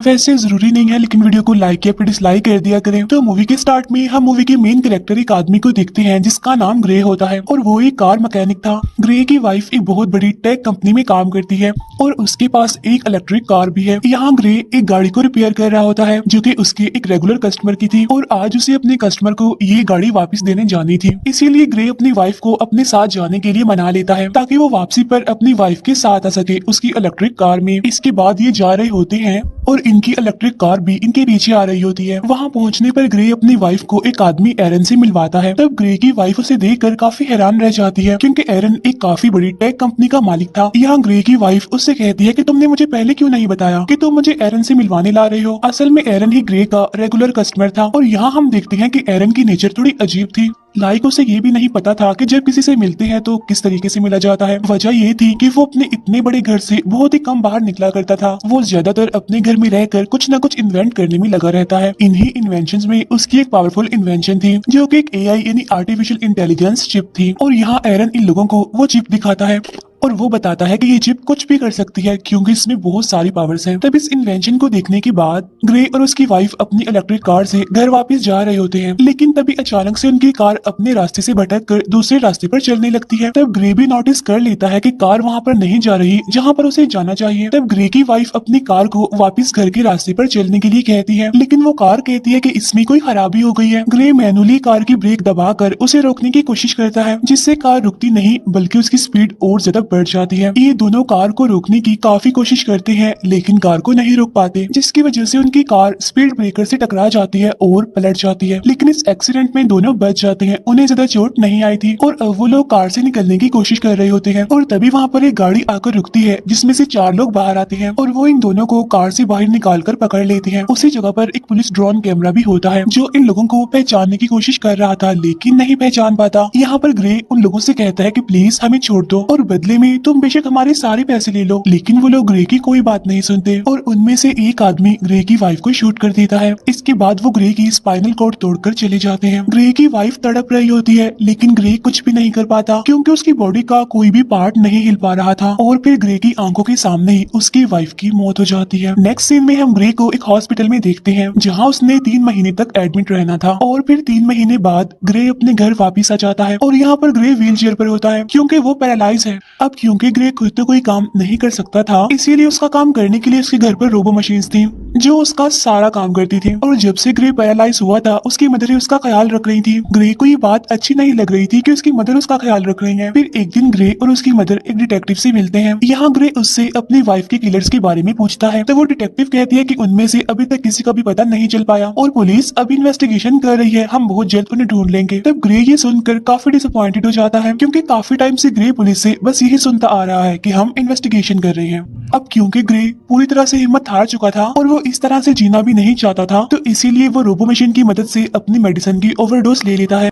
वैसे जरूरी नहीं है, लेकिन वीडियो को लाइक या फिर डिसलाइक कर दिया करें। तो मूवी के स्टार्ट में हम मूवी के मेन कैरेक्टर एक आदमी को देखते हैं जिसका नाम ग्रे होता है और वो एक कार मैकेनिक था। ग्रे की वाइफ एक बहुत बड़ी टेक कंपनी में काम करती है और उसके पास एक इलेक्ट्रिक कार भी है। यहाँ ग्रे एक गाड़ी को रिपेयर कर रहा होता है जो कि उसके एक रेगुलर कस्टमर की थी और आज उसे अपने कस्टमर को ये गाड़ी वापस देने जानी थी। इसीलिए ग्रे अपनी वाइफ को अपने साथ जाने के लिए मना लेता है ताकि वो वापसी पर अपनी वाइफ के साथ आ सके उसकी इलेक्ट्रिक कार में। इसके बाद ये जा रहे होते हैं और इनकी इलेक्ट्रिक कार भी इनके पीछे आ रही होती है। वहाँ पहुँचने पर ग्रे अपनी वाइफ को एक आदमी एरन से मिलवाता है। तब ग्रे की वाइफ उसे देखकर काफी हैरान रह जाती है क्योंकि एरन एक काफी बड़ी टेक कंपनी का मालिक था। यहाँ ग्रे की वाइफ उससे कहती है कि तुमने मुझे पहले क्यों नहीं बताया कि तुम मुझे एरन से मिलवाने ला रहे हो। असल में एरन ही ग्रे का रेगुलर कस्टमर था और यहाँ हम देखते हैं कि एरन की नेचर थोड़ी अजीब थी। लाइक उसे ये भी नहीं पता था कि जब किसी से मिलते हैं तो किस तरीके से मिला जाता है। वजह ये थी कि वो अपने इतने बड़े घर से बहुत ही कम बाहर निकला करता था। वो ज्यादातर अपने घर में रहकर कुछ न कुछ इन्वेंट करने में लगा रहता है। इन्हीं इन्वेंशंस में उसकी एक पावरफुल इन्वेंशन थी जो कि एक एआई यानी आर्टिफिशियल इंटेलिजेंस चिप थी। और यहाँ एरन इन लोगों को वो चिप दिखाता है और वो बताता है कि ये चिप कुछ भी कर सकती है क्योंकि इसमें बहुत सारी पावर्स हैं। तब इस इन्वेंशन को देखने के बाद ग्रे और उसकी वाइफ अपनी इलेक्ट्रिक कार से घर वापस जा रहे होते हैं, लेकिन तभी अचानक से उनकी कार अपने रास्ते से भटक कर दूसरे रास्ते पर चलने लगती है। तब ग्रे भी नोटिस कर लेता है कि कार वहाँ पर नहीं जा रही जहाँ पर उसे जाना चाहिए। तब ग्रे की वाइफ अपनी कार को वापस घर के रास्ते पर चलने के लिए कहती है, लेकिन वो कार कहती है कि इसमें कोई खराबी हो गई है। ग्रे मैनुअली कार की ब्रेक दबाकर उसे रोकने की कोशिश करता है जिससे कार रुकती नहीं बल्कि उसकी स्पीड और ज्यादा बढ़ जाती है। ये दोनों कार को रोकने की काफी कोशिश करते हैं लेकिन कार को नहीं रोक पाते, जिसकी वजह से उनकी कार स्पीड ब्रेकर से टकरा जाती है और पलट जाती है। लेकिन इस एक्सीडेंट में दोनों बच जाते हैं, उन्हें ज्यादा चोट नहीं आई थी और अब वो लोग कार से निकलने की कोशिश कर रहे होते हैं। और तभी वहाँ पर एक गाड़ी आकर रुकती है जिसमें से 4 लोग बाहर आते हैं और वो इन दोनों को कार से बाहर निकाल कर पकड़ लेते हैं। उसी जगह पर एक पुलिस ड्रोन कैमरा भी होता है जो इन लोगों को पहचानने की कोशिश कर रहा था लेकिन नहीं पहचान पाता। यहाँ पर ग्रे उन लोगों से कहता है कि प्लीज हमें छोड़ दो और बदले में तुम बेशक हमारे सारे पैसे ले लो। लेकिन वो लोग ग्रे की कोई बात नहीं सुनते और उनमें से एक आदमी ग्रे की वाइफ को शूट कर देता है। इसके बाद वो ग्रे की स्पाइनल कॉर्ड तोड़कर चले जाते हैं। ग्रे की वाइफ तड़प रही होती है लेकिन ग्रे कुछ भी नहीं कर पाता क्योंकि उसकी बॉडी का कोई भी पार्ट नहीं हिल पा रहा था। और फिर ग्रे की आंखों के सामने ही उसकी वाइफ की मौत हो जाती है। नेक्स्ट सीन में हम ग्रे को एक हॉस्पिटल में देखते हैं जहाँ उसने 3 महीने तक एडमिट रहना था और फिर 3 महीने बाद ग्रे अपने घर वापिस आ जाता है और यहाँ पर ग्रे व्हील चेयर पर होता है क्योंकि वो पैरालाइज है। अब क्योंकि ग्रे खुद तो कोई काम नहीं कर सकता था इसीलिए उसका काम करने के लिए उसके घर पर रोबो मशीन्स थी जो उसका सारा काम करती थी। और जब से ग्रे पैरालाइज हुआ था उसकी मदर ही उसका ख्याल रख रही थी। ग्रे को ये बात अच्छी नहीं लग रही थी कि उसकी मदर उसका ख्याल रख रही है। फिर एक दिन ग्रे और उसकी मदर एक डिटेक्टिव से मिलते हैं। यहाँ ग्रे उससे अपनी वाइफ के किलर्स के बारे में पूछता है तो वो डिटेक्टिव कहती है कि उनमें से अभी तक किसी का भी पता नहीं चल पाया और पुलिस अभी इन्वेस्टिगेशन कर रही है, हम बहुत जल्द उन्हें ढूंढ लेंगे। तब ग्रे ये सुनकर काफी डिसअपॉइंटेड हो जाता है क्योंकि काफी टाइम से ग्रे पुलिस से बस यही सुनता आ रहा है कि हम इन्वेस्टिगेशन कर रहे हैं। अब क्योंकि ग्रे पूरी तरह से हिम्मत हार चुका था और वो इस तरह से जीना भी नहीं चाहता था तो इसीलिए वो रोबो मशीन की मदद से अपनी मेडिसिन की ओवरडोज ले लेता है।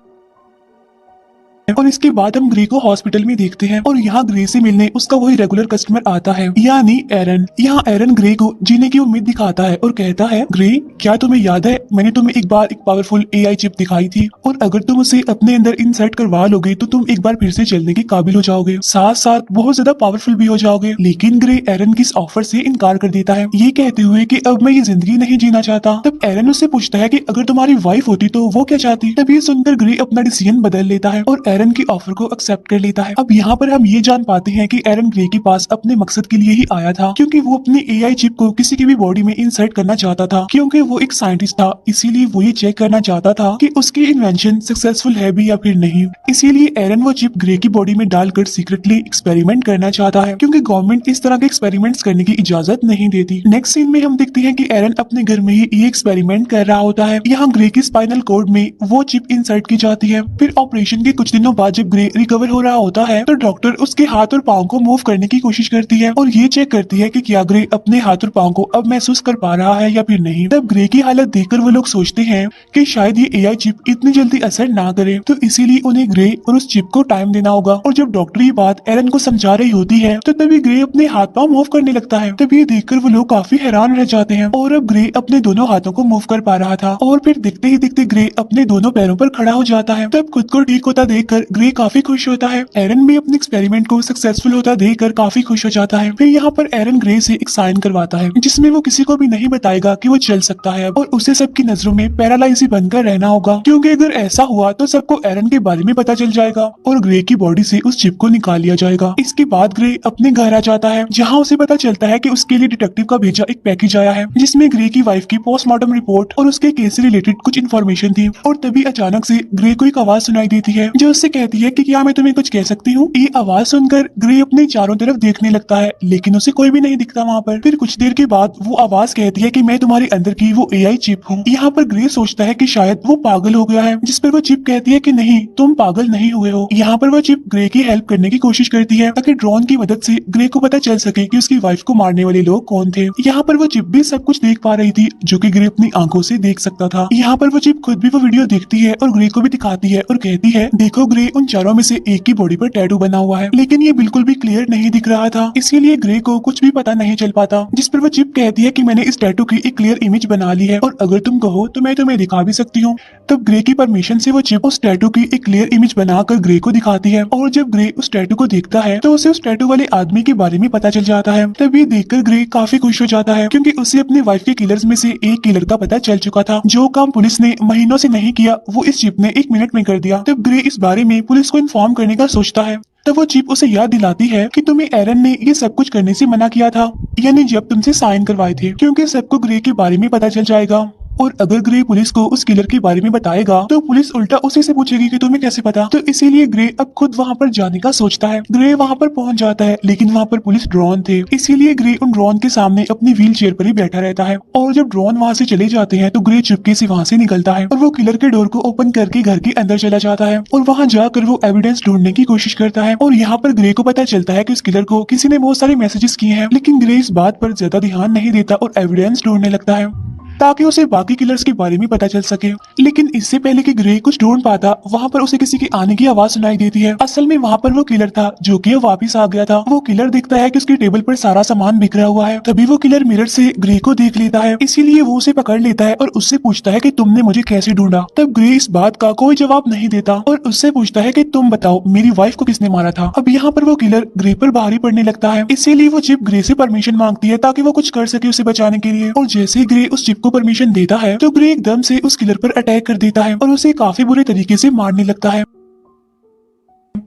और इसके बाद हम ग्रे को हॉस्पिटल में देखते हैं और यहाँ ग्रे से मिलने उसका वही रेगुलर कस्टमर आता है यानी एरन। यहाँ एरन ग्रे को जीने की उम्मीद दिखाता है और कहता है, ग्रे क्या तुम्हें याद है मैंने तुम्हें एक बार एक पावरफुल एआई चिप दिखाई थी और अगर तुम उसे अपने अंदर इंसर्ट करवा लोगे तो तुम एक बार फिर से चलने के काबिल हो जाओगे, साथ साथ बहुत ज्यादा पावरफुल भी हो जाओगे। लेकिन ग्रे एरन की इस ऑफर से इनकार कर देता है ये कहते हुए कि अब मैं ये जिंदगी नहीं जीना चाहता। तब एरन उससे पूछता है कि अगर तुम्हारी वाइफ होती तो वो क्या चाहती। तब ये सुनकर ग्रे अपना डिसीजन बदल लेता है और एरन की ऑफर को एक्सेप्ट कर लेता है। अब यहाँ पर हम ये जान पाते हैं कि एरन ग्रे के पास अपने मकसद के लिए ही आया था क्योंकि वो अपनी एआई चिप को किसी की भी बॉडी में इंसर्ट करना चाहता था क्योंकि वो एक साइंटिस्ट था। इसीलिए वो ये चेक करना चाहता था कि उसकी इन्वेंशन सक्सेसफुल है भी या फिर नहीं। इसीलिए एरन वो चिप ग्रे की बॉडी में डालकर सीक्रेटली एक्सपेरिमेंट करना चाहता है क्योंकि गवर्नमेंट इस तरह के एक्सपेरिमेंट्स करने की इजाजत नहीं देती। नेक्स्ट सीन में हम देखते हैं कि एरन अपने घर में ही ये एक्सपेरिमेंट कर रहा होता है। यहाँ ग्रे की स्पाइनल कॉर्ड में वो चिप इंसर्ट की जाती है। फिर ऑपरेशन के कुछ दिनों बाद जब ग्रे रिकवर हो रहा होता है तो डॉक्टर उसके हाथ और पाँव को मूव करने की कोशिश करती है और ये चेक करती है कि क्या ग्रे अपने हाथ और पाँव को अब महसूस कर पा रहा है या फिर नहीं। तब ग्रे की हालत देखकर वो लोग सोचते हैं कि शायद ये एआई चिप इतनी जल्दी असर ना करे तो इसीलिए उन्हें ग्रे और उस चिप को टाइम देना होगा। और जब डॉक्टर ये बात एरन को समझा रही होती है तो तभी ग्रे अपने हाथ पाँव मूव करने लगता है। तब ये देखकर वो लोग काफी हैरान रह जाते हैं और अब ग्रे अपने दोनों हाथों को मूव कर पा रहा था और फिर दिखते ही दिखते ग्रे अपने दोनों पैरों पर खड़ा हो जाता है। तब खुद को ठीक होता देखकर देखकर ग्रे काफी खुश होता है। एरन भी अपने एक्सपेरिमेंट को सक्सेसफुल होता देखकर काफी खुश हो जाता है। फिर यहाँ पर एरन ग्रे से एक साइन करवाता है जिसमें वो किसी को भी नहीं बताएगा कि वो चल सकता है और उसे सबकी नजरों में पैरालाइज ही बनकर रहना होगा, क्योंकि अगर ऐसा हुआ तो सबको एरन के बारे में पता चल जाएगा और ग्रे की बॉडी से उस चिप को निकाल लिया जाएगा। इसके बाद ग्रे अपने घर आ जाता है जहाँ उसे पता चलता है कि उसके लिए डिटेक्टिव का भेजा एक पैकेज आया है जिसमें ग्रे की वाइफ की पोस्टमार्टम रिपोर्ट और उसके केस से रिलेटेड कुछ इन्फॉर्मेशन थी। और तभी अचानक से ग्रे को एक आवाज सुनाई देती है जो उससे कहती है कि क्या मैं तुम्हें कुछ कह सकती हूँ। ये आवाज सुनकर ग्रे अपने चारों तरफ देखने लगता है लेकिन उसे कोई भी नहीं दिखता वहाँ पर। फिर कुछ देर के बाद वो आवाज कहती है कि मैं तुम्हारे अंदर की वो एआई चिप हूँ। यहाँ पर ग्रे सोचता है कि शायद वो पागल हो गया है, जिस पर वो चिप कहती है कि नहीं, तुम पागल नहीं हुए हो। यहाँ पर वो चिप ग्रे की हेल्प करने की कोशिश करती है ताकि ड्रोन की मदद से ग्रे को पता चल सके कि उसकी वाइफ को मारने वाले लोग कौन थे। यहाँ पर वो चिप भी सब कुछ देख पा रही थी जो कि ग्रे अपनी आंखों से देख सकता था। यहाँ पर वो चिप खुद भी वो वीडियो देखती है और ग्रे को भी दिखाती है और कहती है देखो ग्रे, उन चारों में से एक की बॉडी पर टैटू बना हुआ है लेकिन ये बिल्कुल भी क्लियर नहीं दिख रहा था, इसीलिए ग्रे को कुछ भी पता नहीं चल पाता। जिस पर वो चिप कहती है कि मैंने इस टैटू की एक क्लियर इमेज बना ली है और अगर तुम कहो तो मैं तुम्हें दिखा भी सकती हूँ। तब ग्रे की परमिशन से वो चिप उस टैटू की एक क्लियर इमेज बनाकर ग्रे को दिखाती है और जब ग्रे उस टैटू को देखता है तो उसे उस टैटू वाले आदमी के बारे में पता चल जाता है। तब ये देखकर ग्रे काफी खुश हो जाता है क्योंकि उसे अपनी वाइफ के किलर्स में से एक किलर का पता चल चुका था। जो काम पुलिस ने महीनों से नहीं किया वो इस चिप ने 1 मिनट में कर दिया। तब ग्रे इस बारे में पुलिस को इन्फॉर्म करने का सोचता है। तब वो चिप उसे याद दिलाती है कि तुम्हें एरन ने ये सब कुछ करने से मना किया था, यानी जब तुमसे साइन करवाए थे, क्योंकि सबको ग्रे के बारे में पता चल जाएगा और अगर ग्रे पुलिस को उस किलर के बारे में बताएगा तो पुलिस उल्टा उसी से पूछेगी कि तुम्हें कैसे पता। तो इसीलिए ग्रे अब खुद वहाँ पर जाने का सोचता है। ग्रे वहाँ पर पहुँच जाता है लेकिन वहाँ पर पुलिस ड्रोन थे, इसीलिए ग्रे उन ड्रोन के सामने अपनी व्हील चेयर पर ही बैठा रहता है। और जब ड्रोन वहाँ से चले जाते हैं तो ग्रे चुपके से वहाँ से निकलता है और वो किलर के डोर को ओपन करके घर के अंदर चला जाता है और वहाँ जाकर वो एविडेंस ढूंढने की कोशिश करता है। और यहाँ पर ग्रे को पता चलता है कि उस किलर को किसी ने बहुत सारे मैसेजेस किए हैं, लेकिन ग्रे इस बात पर ज्यादा ध्यान नहीं देता और एविडेंस ढूंढने लगता है ताकि उसे बाकी किलर्स के बारे में पता चल सके। लेकिन इससे पहले कि ग्रे कुछ ढूंढ पाता वहाँ पर उसे किसी के आने की आवाज सुनाई देती है। असल में वहाँ पर वो किलर था जो कि वापस आ गया था। वो किलर देखता है कि उसकी टेबल पर सारा सामान बिखरा हुआ है। तभी वो किलर मिरर से ग्रे को देख लेता है, इसीलिए वो उसे पकड़ लेता है और उससे पूछता है कि तुमने मुझे कैसे ढूंढा। तब ग्रे इस बात का कोई जवाब नहीं देता और उससे पूछता है कि तुम बताओ मेरी वाइफ को किसने मारा था। अब यहाँ पर वो किलर ग्रे पर भारी पड़ने लगता है, इसीलिए वो चिप ग्रे से परमिशन मांगती है ताकि वो कुछ कर सके उसे बचाने के लिए। और जैसे ही ग्रे उस चिप को परमिशन देता है तो ग्रे एकदम से उस किलर पर अटैक कर देता है और उसे काफी बुरे तरीके से मारने लगता है।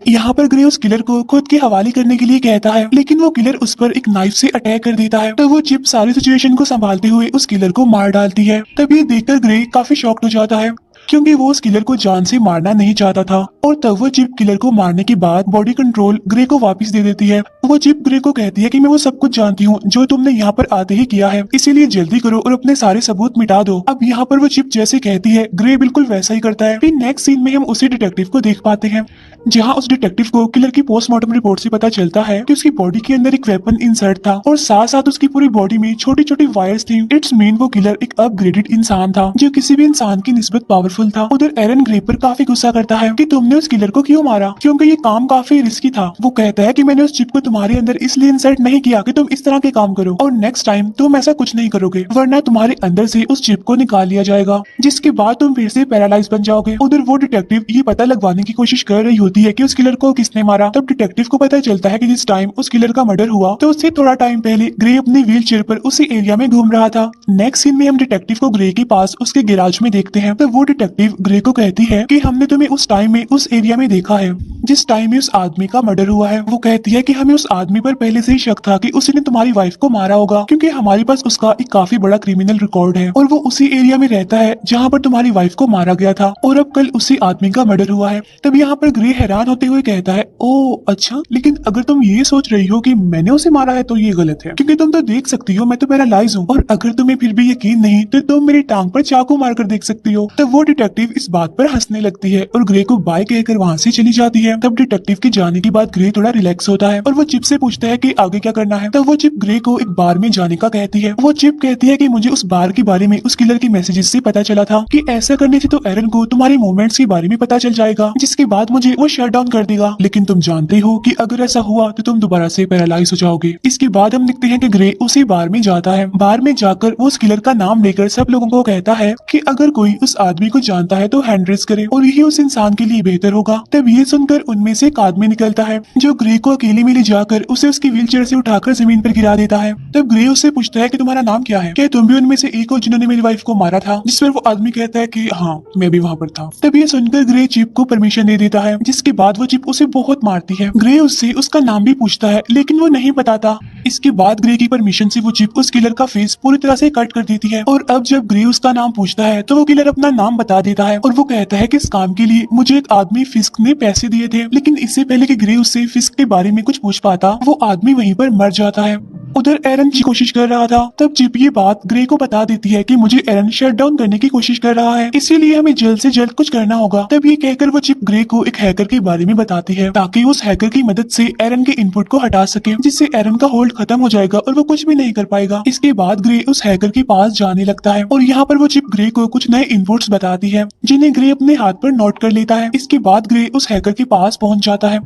यहाँ पर ग्रे उस किलर को खुद के हवाले करने के लिए कहता है लेकिन वो किलर उस पर एक नाइफ से अटैक कर देता है। तो वो चिप सारी सिचुएशन को संभालते हुए उस किलर को मार डालती है। तब ये देखकर ग्रे काफी शॉक्ड हो जाता है क्योंकि वो उस किलर को जान से मारना नहीं चाहता था। और तब वो चिप किलर को मारने के बाद बॉडी कंट्रोल ग्रे को वापस दे देती है। वो चिप ग्रे को कहती है कि मैं वो सब कुछ जानती हूँ जो तुमने यहाँ पर आते ही किया है, इसीलिए जल्दी करो और अपने सारे सबूत मिटा दो। अब यहाँ पर वो चिप जैसे कहती है ग्रे बिल्कुल वैसा ही करता है। फिर नेक्स्ट सीन में हम उसी डिटेक्टिव को देख पाते हैं जहाँ उस डिटेक्टिव को किलर की पोस्टमार्टम रिपोर्ट से पता चलता है कि उसकी बॉडी के अंदर एक वेपन इंसर्ट था और साथ साथ उसकी पूरी बॉडी में छोटी छोटी वायर्स थी। इट्स मीन वो किलर एक अपग्रेडेड इंसान था जो किसी भी इंसान की निस्बत पावरफुल था। उधर एरन ग्रे पर काफी गुस्सा करता है कि तुमने उस किलर को क्यों मारा, क्योंकि ये काम काफी रिस्की था। वो कहता है कि मैंने उस चिप को तुम्हारे अंदर इसलिए इंसर्ट नहीं किया कि तुम इस तरह के काम करो और नेक्स्ट टाइम तुम ऐसा कुछ नहीं करोगे, वरना तुम्हारे अंदर से उस चिप को निकाल लिया जाएगा जिसके बाद तुम फिर से पैरालाइज बन जाओगे। उधर वो डिटेक्टिव ये पता लगवाने की कोशिश कर रही होती है कि उस किलर को किसने मारा। तब डिटेक्टिव को पता चलता है कि जिस टाइम उस किलर का मर्डर हुआ तो उससे थोड़ा टाइम पहले ग्रे अपनी व्हील चेयर पर उसी एरिया में घूम रहा था। नेक्स्ट सीन में हम डिटेक्टिव को ग्रे के पास उसके गैराज में देखते हैं। तो वो डिटेक्टिव ग्रे को कहती है कि हमने तुम्हें उस टाइम में उस एरिया में देखा है जिस टाइम में उस आदमी का मर्डर हुआ है। वो कहती है कि हमें उस आदमी पर पहले से ही शक था कि उसने तुम्हारी वाइफ को मारा होगा क्योंकि हमारे पास उसका एक काफी बड़ा क्रिमिनल रिकॉर्ड है और वो उसी एरिया में रहता है जहाँ पर तुम्हारी वाइफ को मारा गया था और अब कल उसी आदमी का मर्डर हुआ है। तब यहाँ पर ग्रे हैरान होते हुए कहता है ओ अच्छा, लेकिन अगर तुम ये सोच रही हो कि मैंने उसे मारा है तो ये गलत है क्योंकि तुम तो देख सकती हो मैं तो पैरालाइज हूँ और अगर तुम्हें फिर भी यकीन नहीं तो तुम मेरी टांग पर चाकू मारकर देख सकती हो। तब वो डिटेक्टिव इस बात पर हंसने लगती है और ग्रे को बाय कहकर वहाँ से चली जाती है। तब डिटेक्टिव के जाने के बाद ग्रे थोड़ा रिलैक्स होता है और वो चिप से पूछता है कि आगे क्या करना है। तब वो चिप ग्रे को एक बार में जाने का कहती है। वो चिप कहती है कि मुझे उस बार के बारे में उस किलर के मैसेजेस से पता चला था कि ऐसा करने से तो एरन को तुम्हारे मूवमेंट्स के बारे में पता चल जाएगा जिसके बाद मुझे वो शट डाउन कर देगा, लेकिन तुम जानते हो कि अगर ऐसा हुआ तो तुम दोबारा से पैरालाइज हो जाओगे। इसके बाद हम देखते हैं कि ग्रे उसी बार में जाता है। बार में जाकर वो उस किलर का नाम लेकर सब लोगों को कहता है कि अगर कोई उस आदमी को जानता है तो हैंड रेस करे और यही उस इंसान के लिए बेहतर होगा। तब ये सुनकर उनमें से एक आदमी निकलता है जो ग्रे को अकेले में ले जाकर उसे उसकी व्हीलचेयर से उठाकर जमीन पर गिरा देता है। तब ग्रे उससे पूछता है कि तुम्हारा नाम क्या है, क्या तुम भी उनमें से एक हो जिन्होंने मेरी वाइफ को मारा था? जिस पर वो आदमी कहता है कि हाँ, मैं भी वहाँ पर था। तब ये सुनकर ग्रे चिप को परमिशन दे देता है, जिसके बाद वो चिप उसे बहुत मारती है। ग्रे उससे उसका नाम भी पूछता है लेकिन वो नहीं बताता। इसके बाद ग्रे की परमिशन से वो चिप उस किलर का फेस पूरी तरह से कट कर देती है और अब जब ग्रे उसका नाम पूछता है तो वो किलर अपना नाम बता देता है और वो कहता है कि इस काम के लिए मुझे एक आदमी फिस्क ने पैसे दिए थे। लेकिन इससे पहले कि ग्रे उससे फिस्क के बारे में कुछ पूछ पाता, वो आदमी वहीं पर मर जाता है। उधर एरन की कोशिश कर रहा था। तब चिप ये बात ग्रे को बता देती है कि मुझे एरन शट डाउन करने की कोशिश कर रहा है, इसीलिए हमें जल्द से जल्द कुछ करना होगा। तब ये कहकर वो चिप ग्रे को एक हैकर के बारे में बताती है ताकि उस हैकर की मदद से एरन के इनपुट को हटा सके, जिससे एरन का होल्ड खत्म हो जाएगा और वो कुछ भी नहीं कर पाएगा। इसके बाद ग्रे उस हैकर के पास जाने लगता है और यहाँ पर वो चिप ग्रे को कुछ नए इनपुट्स बताती है जिन्हें ग्रे अपने हाथ पर नोट कर लेता है। इसके बाद ग्रे उस हैकर के पास पहुंच जाता है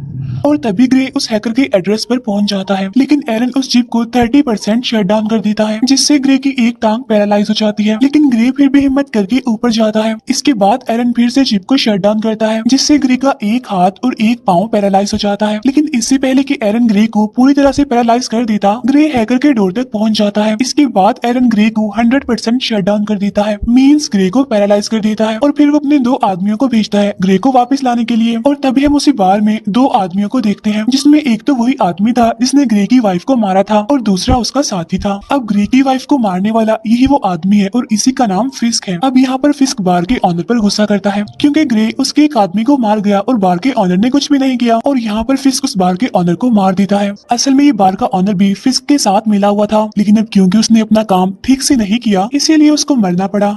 और तभी ग्रे उस हैकर के एड्रेस पर पहुंच जाता है, लेकिन एरन उस चिप को 30% शट डाउन कर देता है, जिससे ग्रे की एक टांग पैरालाइज हो जाती है। लेकिन ग्रे फिर भी हिम्मत करके ऊपर जाता है। इसके बाद एरन फिर से चिप को शट डाउन करता है, जिससे ग्रे का एक हाथ और एक पाँव पैरालाइज हो जाता है। लेकिन इससे पहले कि एरन ग्रे को पूरी तरह से पैरालाइज कर देता, ग्रे हैकर के डोर तक पहुंच जाता है। इसके बाद एरन ग्रे को 100% शट डाउन कर देता है, मींस ग्रे को पैरालाइज कर देता है और फिर वो अपने 2 आदमियों को भेजता है ग्रे को वापस लाने के लिए। और तभी हम उसी बार में 2 आदमियों को देखते हैं, जिसमें एक तो वही आदमी था जिसने ग्रे की वाइफ को मारा था और दूसरा उसका साथी था। अब ग्रे की वाइफ को मारने वाला यही वो आदमी है और इसी का नाम फिस्क है। अब यहाँ पर फिस्क बार के ऑनर पर गुस्सा करता है क्योंकि ग्रे उसके एक आदमी को मार गया और बार के ऑनर ने कुछ भी नहीं किया, और यहाँ पर फिस्क उस बार के ऑनर को मार देता है। असल में ये बार का ऑनर भी फिस्क के साथ मिला हुआ था, लेकिन अब क्योंकि उसने अपना काम ठीक से नहीं किया इसीलिए उसको मरना पड़ा।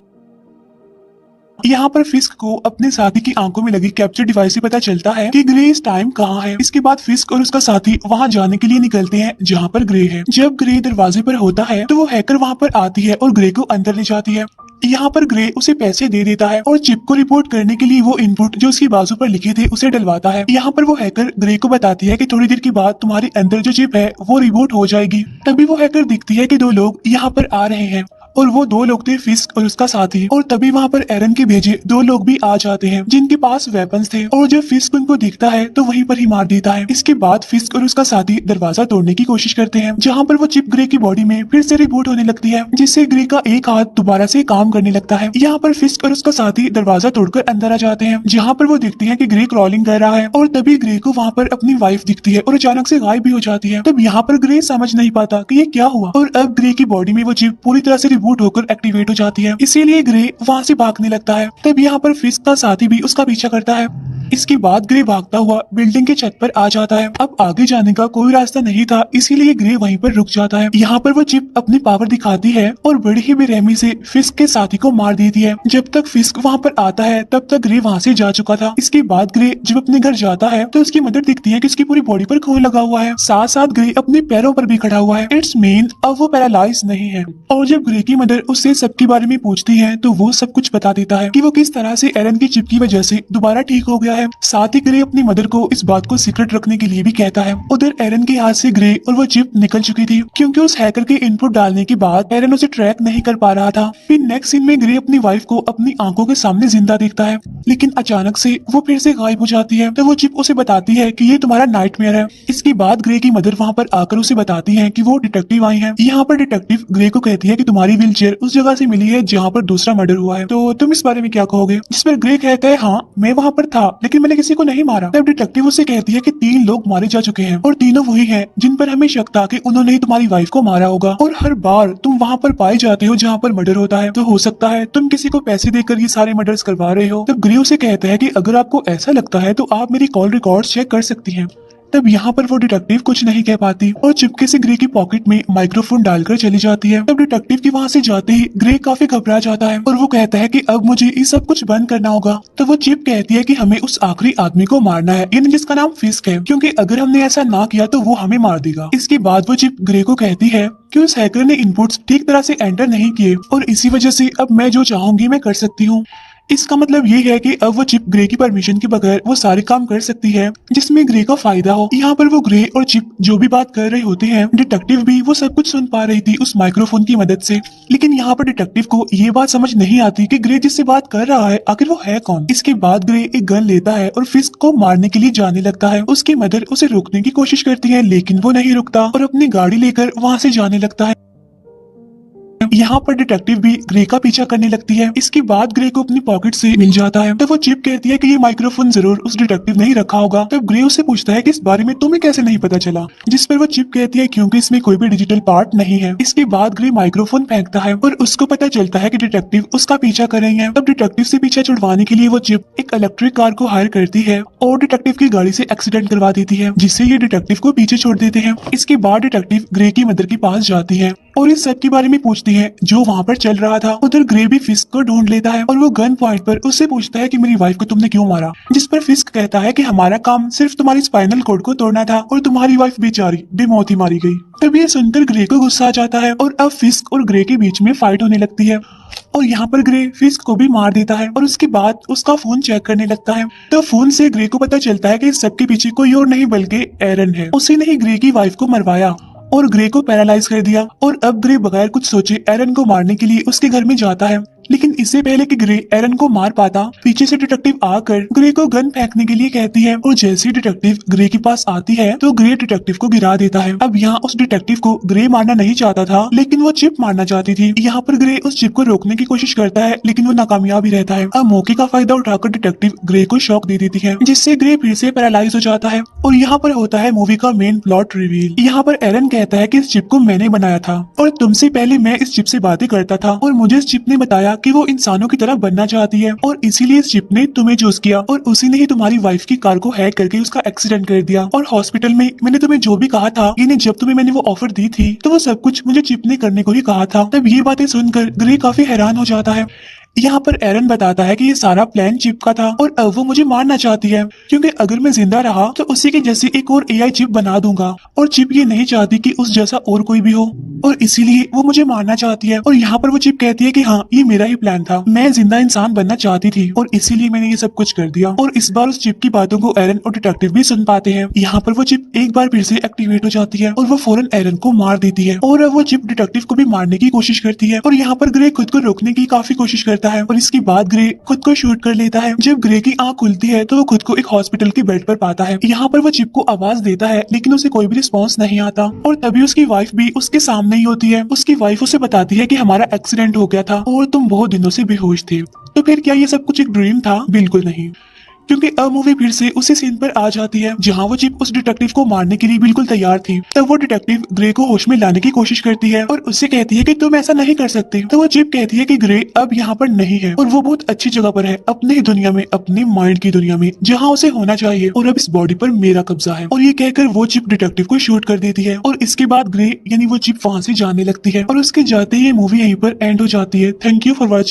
यहाँ पर फिस्क को अपने साथी की आंखों में लगी कैप्चर डिवाइस से पता चलता है कि ग्रे इस टाइम कहाँ है। इसके बाद फिस्क और उसका साथी वहाँ जाने के लिए निकलते हैं जहाँ पर ग्रे है। जब ग्रे दरवाजे पर होता है तो वो हैकर वहाँ पर आती है और ग्रे को अंदर ले जाती है। यहाँ पर ग्रे उसे पैसे दे देता है और चिप को रिपोर्ट करने के लिए वो इनपुट जो उसकी बाजू पर लिखे थे उसे डलवाता है। यहाँ पर वो हैकर ग्रे को बताती है कि थोड़ी देर के बाद तुम्हारे अंदर जो चिप है वो रिबूट हो जाएगी। तभी वो हैकर दिखती है कि 2 लोग यहाँ पर आ रहे हैं और वो 2 लोग थे फिस्क और उसका साथी, और तभी वहाँ पर एरन के भेजे 2 लोग भी आ जाते हैं जिनके पास वेपन्स थे, और जब फिस्क उनको दिखता है तो वहीं पर ही मार देता है। इसके बाद फिस्क और उसका साथी दरवाजा तोड़ने की कोशिश करते हैं, जहाँ पर वो चिप ग्रे की बॉडी में फिर से रिबूट होने लगती है, जिससे ग्रे का एक हाथ दोबारा से काम करने लगता है। यहाँ पर फिस्क और उसका साथी दरवाजा तोड़कर अंदर आ जाते हैं, जहाँ पर वो दिखते हैं कि ग्रे क्रॉलिंग कर रहा है, और तभी ग्रे को वहाँ पर अपनी वाइफ दिखती है और अचानक से गायब भी हो जाती है। तब यहाँ पर ग्रे समझ नहीं पाता कि ये क्या हुआ, और अब ग्रे की बॉडी में वो चिप पूरी तरह से रिबूट होकर एक्टिवेट हो जाती है, इसीलिए ग्रे वहाँ से भागने लगता है। तब यहाँ पर फिस्क का साथी भी उसका पीछा करता है। इसके बाद ग्रे भागता हुआ बिल्डिंग के छत पर आ जाता है। अब आगे जाने का कोई रास्ता नहीं था, इसीलिए ग्रे वहीं पर रुक जाता है। यहाँ पर वो चिप अपनी पावर दिखाती है और बड़ी ही बेरहमी से फिस्क के साथी को मार देती है। जब तक फिस्क वहाँ पर आता है तब तक ग्रे वहाँ से जा चुका था। इसके बाद ग्रे जब अपने घर जाता है तो उसकी मदर दिखती है कि उसकी पूरी बॉडी पर खून लगा हुआ है, साथ साथ ग्रे अपने पैरों पर भी खड़ा हुआ है। इट्स मीन अब वो पैरालाइज नहीं है। और जब ग्रे की मदर उससे सबके बारे में पूछती है तो वो सब कुछ बता देता है कि वो किस तरह से एरन की चिप की वजह से दोबारा ठीक हो गया है। साथ ही ग्रे अपनी मदर को इस बात को सीक्रेट रखने के लिए भी कहता है। उधर एरन के हाथ से ग्रे और वो चिप निकल चुकी थी, क्योंकि उस हैकर के इनपुट डालने के बाद एरन उसे ट्रैक नहीं कर पा रहा था। फिर नेक्स्ट सीन में ग्रे अपनी वाइफ को अपनी आंखों के सामने जिंदा देखता है, लेकिन अचानक से वो फिर से गायब हो जाती है। तो वो चिप उसे बताती है कि ये तुम्हारा नाइटमेयर है। इसके बाद ग्रे की मदर वहाँ पर आकर उसे बताती है कि वो डिटेक्टिव आई है। यहाँ पर डिटेक्टिव ग्रे को कहती है कि तुम्हारी व्हीलचेयर उस जगह से मिली है जहाँ पर दूसरा मर्डर हुआ है, तो तुम इस बारे में क्या कहोगे? जिस पर ग्रे कहता है हाँ मैं वहाँ पर था, लेकिन मैंने किसी को नहीं मारा। तब डिटेक्टिव उसे कहती है कि 3 लोग मारे जा चुके हैं और तीनों वही हैं जिन पर हमें शक था कि उन्होंने ही तुम्हारी वाइफ को मारा होगा, और हर बार तुम वहाँ पर पाए जाते हो जहाँ पर मर्डर होता है, तो हो सकता है तुम किसी को पैसे देकर ये सारे मर्डर्स करवा रहे हो। तब ग्रे उसे कहता है कि अगर आपको ऐसा लगता है तो आप मेरी कॉल रिकॉर्ड्स चेक कर सकती हैं। तब यहाँ पर वो डिटेक्टिव कुछ नहीं कह पाती और चुपके से ग्रे की पॉकेट में माइक्रोफोन डालकर चली जाती है। तब डिटेक्टिव की वहाँ से जाते ही ग्रे काफी घबरा जाता है और वो कहता है कि अब मुझे ये सब कुछ बंद करना होगा। तो वो चिप कहती है कि हमें उस आखिरी आदमी को मारना है, यानी जिसका नाम फिस्क है, क्योंकि अगर हमने ऐसा ना किया तो वो हमें मार देगा। इसके बाद वो चिप ग्रे को कहती है कि उस हैकर ने इनपुट्स ठीक तरह से एंटर नहीं किए और इसी वजह से अब मैं जो चाहूंगी मैं कर सकती हूँ। इसका मतलब ये है कि अब वो चिप ग्रे की परमिशन के बगैर वो सारे काम कर सकती है जिसमें ग्रे का फायदा हो। यहाँ पर वो ग्रे और चिप जो भी बात कर रहे होते हैं, डिटेक्टिव भी वो सब कुछ सुन पा रही थी उस माइक्रोफोन की मदद से। लेकिन यहाँ पर डिटेक्टिव को ये बात समझ नहीं आती कि ग्रे जिससे बात कर रहा है आखिर वो है कौन। इसके बाद ग्रे एक गन लेता है और फिस्क को मारने के लिए जाने लगता है। उसकी मदर उसे रोकने की कोशिश करती है लेकिन वो नहीं रुकता और अपनी गाड़ी लेकर वहाँ से जाने लगता है। यहाँ पर डिटेक्टिव भी ग्रे का पीछा करने लगती है। इसके बाद ग्रे को अपनी पॉकेट से मिल जाता है। तब वो चिप कहती है कि ये माइक्रोफोन जरूर उस डिटेक्टिव ने ही रखा होगा। तब ग्रे उससे पूछता है कि इस बारे में तुम्हें कैसे नहीं पता चला, जिस पर वो चिप कहती है क्योंकि इसमें कोई भी डिजिटल पार्ट नहीं है। इसके बाद ग्रे माइक्रोफोन फेंकता है और उसको पता चलता है कि डिटेक्टिव उसका पीछा कर रहे हैं। तब डिटेक्टिव से पीछा छुड़वाने के लिए वो चिप एक इलेक्ट्रिक कार को हायर करती है और डिटेक्टिव की गाड़ी से एक्सीडेंट करवा देती है, जिससे ये डिटेक्टिव को पीछे छोड़ देते हैं। इसके बाद डिटेक्टिव ग्रे की मदर के पास जाती है और इस सब के बारे में पूछती है जो वहाँ पर चल रहा था। उधर ग्रे भी फिस्क को ढूंढ लेता है और वो गन पॉइंट पर उससे पूछता है कि मेरी वाइफ को तुमने क्यों मारा, जिस पर फिस्क कहता है कि हमारा काम सिर्फ तुम्हारी स्पाइनल कॉर्ड को तोड़ना था और तुम्हारी वाइफ बेचारी बेमौत ही मारी गई। तब ये सुनकर ग्रे को गुस्सा आ जाता है और अब फिस्क और ग्रे के बीच में फाइट होने लगती है और यहाँ पर ग्रे फिस्क को भी मार देता है और उसके बाद उसका फोन चेक करने लगता है। तो फोन से ग्रे को पता चलता है कि इस सबके पीछे कोई और नहीं बल्कि एरन है। उसी ने ही ग्रे की वाइफ को मरवाया और ग्रे को पैरालाइज कर दिया। और अब ग्रे बगैर कुछ सोचे एरन को मारने के लिए उसके घर में जाता है। लेकिन इससे पहले कि ग्रे एरन को मार पाता, पीछे से डिटेक्टिव आकर ग्रे को गन फेंकने के लिए कहती है और जैसे ही डिटेक्टिव ग्रे के पास आती है तो ग्रे डिटेक्टिव को गिरा देता है। अब यहाँ उस डिटेक्टिव को ग्रे मारना नहीं चाहता था लेकिन वो चिप मारना चाहती थी। यहाँ पर ग्रे उस चिप को रोकने की कोशिश करता है लेकिन वो नाकामयाब ही रहता है। अब मौके का फायदा उठाकर डिटेक्टिव ग्रे को शॉक दे देती है, जिससे ग्रे फिर से पैरालाइज हो जाता है। और यहाँ पर होता है मूवी का मेन प्लॉट रिवील। यहाँ पर एरन कहता है कि इस चिप को मैंने बनाया था और तुमसे पहले मैं इस चिप से बातें करता था और मुझे इस चिप ने बताया कि वो इंसानों की तरह बनना चाहती है और इसीलिए इस चिप ने तुम्हें चूज किया और उसी ने ही तुम्हारी वाइफ की कार को हैक करके उसका एक्सीडेंट कर दिया। और हॉस्पिटल में मैंने तुम्हें जो भी कहा था, यानी जब तुम्हें मैंने वो ऑफर दी थी तो वो सब कुछ मुझे चिप ने करने को ही कहा था। तब ये बातें सुनकर ग्रे काफी हैरान हो जाता है। यहाँ पर एरन बताता है कि ये सारा प्लान चिप का था और अब वो मुझे मारना चाहती है क्योंकि अगर मैं जिंदा रहा तो उसी के जैसी एक और एआई चिप बना दूंगा और चिप ये नहीं चाहती कि उस जैसा और कोई भी हो और इसीलिए वो मुझे मारना चाहती है। और यहाँ पर वो चिप कहती है कि हाँ, ये मेरा ही प्लान था, मैं जिंदा इंसान बनना चाहती थी और इसीलिए मैंने ये सब कुछ कर दिया। और इस बार उस चिप की बातों को एरन और डिटेक्टिव भी सुन पाते हैं। यहाँ पर वो चिप एक बार फिर से एक्टिवेट हो जाती है और वो फौरन एरन को मार देती है और अब वो चिप डिटेक्टिव को भी मारने की कोशिश करती है। और यहाँ पर ग्रे खुद को रोकने की काफी कोशिश करता है और इसके बाद ग्रे खुद को शूट कर लेता है। जब ग्रे की आंख खुलती है तो वो खुद को एक हॉस्पिटल के बेड पर पाता है। यहाँ पर वो चिप को आवाज देता है लेकिन उसे कोई भी रिस्पॉन्स नहीं आता और तभी उसकी वाइफ भी उसके सामने ही होती है। उसकी वाइफ उसे बताती है कि हमारा एक्सीडेंट हो गया था और तुम बहुत दिनों से बेहोश थे। तो फिर क्या ये सब कुछ एक ड्रीम था? बिल्कुल नहीं, क्योंकि अब मूवी फिर से उसी सीन पर आ जाती है जहां वो चिप उस डिटेक्टिव को मारने के लिए बिल्कुल तैयार थी। तब वो डिटेक्टिव ग्रे को होश में लाने की कोशिश करती है और उससे कहती है कि तुम ऐसा नहीं कर सकते। तो वो चिप कहती है कि ग्रे अब यहाँ पर नहीं है और वो बहुत अच्छी जगह पर है, अपनी ही दुनिया में, अपने माइंड की दुनिया में, जहाँ उसे होना चाहिए और अब इस बॉडी पर मेरा कब्जा है। और ये कहकर वो चिप डिटेक्टिव को शूट कर देती है और इसके बाद ग्रे यानी वो चिप वहां से जाने लगती है और उसके जाते ही मूवी यहीं पर एंड हो जाती है। Thank you for watching.